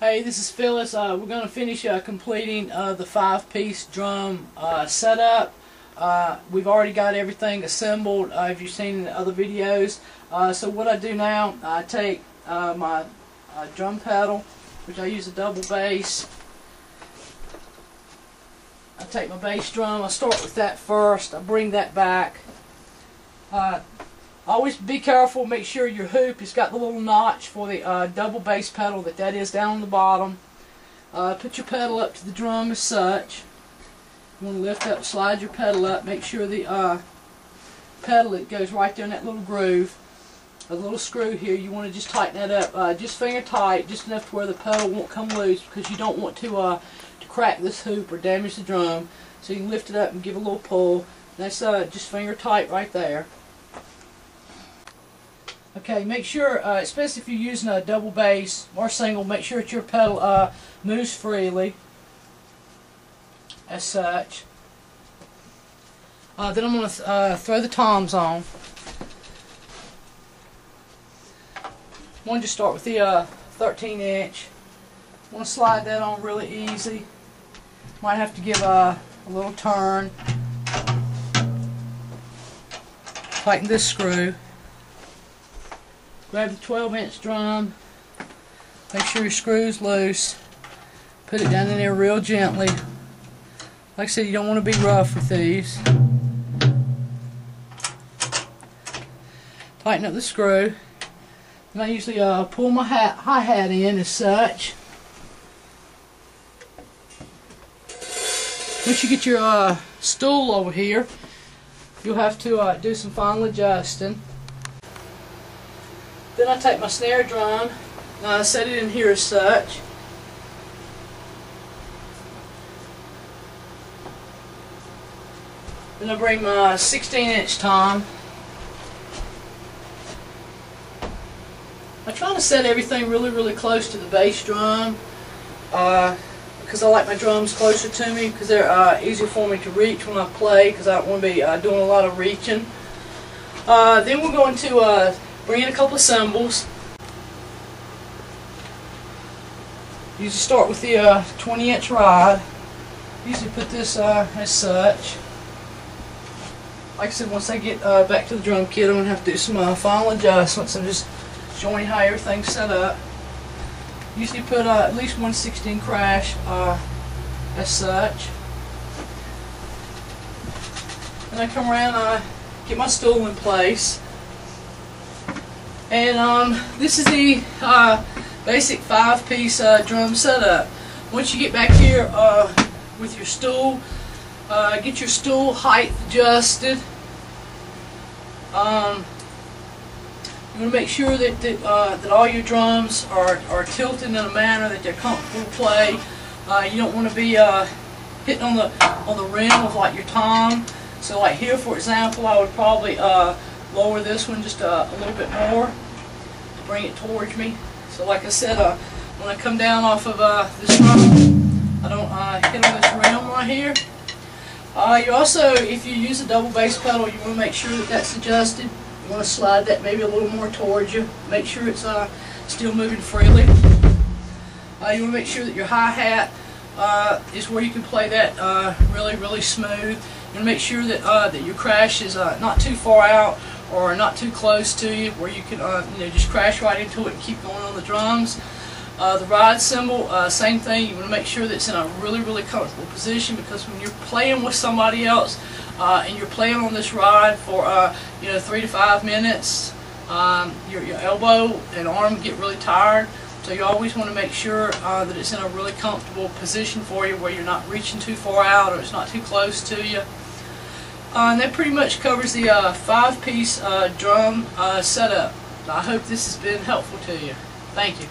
Hey, this is Phyllis. We're going to finish completing the 5-piece drum setup. We've already got everything assembled, if you've seen in the other videos. So what I do now, I take my drum pedal, which I use a double bass. I take my bass drum, I start with that first, I bring that back. Always be careful, make sure your hoop has got the little notch for the double bass pedal that is down on the bottom. Put your pedal up to the drum as such. You want to lift up, slide your pedal up, make sure the pedal, it goes right there in that little groove. A little screw here, you want to just tighten that up, just finger tight, just enough to where the pedal won't come loose, because you don't want to crack this hoop or damage the drum. So you can lift it up and give a little pull. That's just finger tight right there. Okay, make sure, especially if you're using a double bass or single, make sure that your pedal moves freely, as such. Then I'm going to throw the toms on. I'm going to just start with the 13-inch. I'm going to slide that on really easy. Might have to give a little turn. Tighten this screw. Grab the 12-inch drum, make sure your screw's loose, put it down in there real gently. Like I said, you don't want to be rough with these. Tighten up the screw. And I usually pull my hi-hat in as such. Once you get your stool over here, you'll have to do some final adjusting. Then I take my snare drum, set it in here as such. Then I bring my 16-inch tom. I try to set everything really close to the bass drum, because I like my drums closer to me, because they're easier for me to reach when I play, because I don't want to be doing a lot of reaching. Then we're going to bring in a couple of cymbals. Usually start with the 20-inch rod. Usually put this as such. Like I said, once I get back to the drum kit, I'm going to have to do some final adjustments. I'm just showing how everything's set up. Usually put at least 1/16 crash as such. Then I come around, get my stool in place. And this is the basic 5-piece drum setup. Once you get back here with your stool, get your stool height adjusted. You want to make sure that all your drums are tilted in a manner that they're comfortable to play. You don't want to be hitting on the rim of like your tom. So like here, for example, I would probably lower this one just a little bit more to bring it towards me. So like I said, when I come down off of this drum, I don't hit on this rim right here. You also, if you use a double bass pedal, you want to make sure that that's adjusted. You want to slide that maybe a little more towards you. Make sure it's still moving freely. You want to make sure that your hi-hat is where you can play that really smooth. You want to make sure that your crash is not too far out or not too close to you, where you can just crash right into it and keep going on the drums. The ride cymbal, same thing. You want to make sure that it's in a really comfortable position, because when you're playing with somebody else and you're playing on this ride for 3 to 5 minutes, your elbow and arm get really tired. So you always want to make sure that it's in a really comfortable position for you, where you're not reaching too far out or it's not too close to you. And that pretty much covers the 5-piece drum setup. I hope this has been helpful to you. Thank you.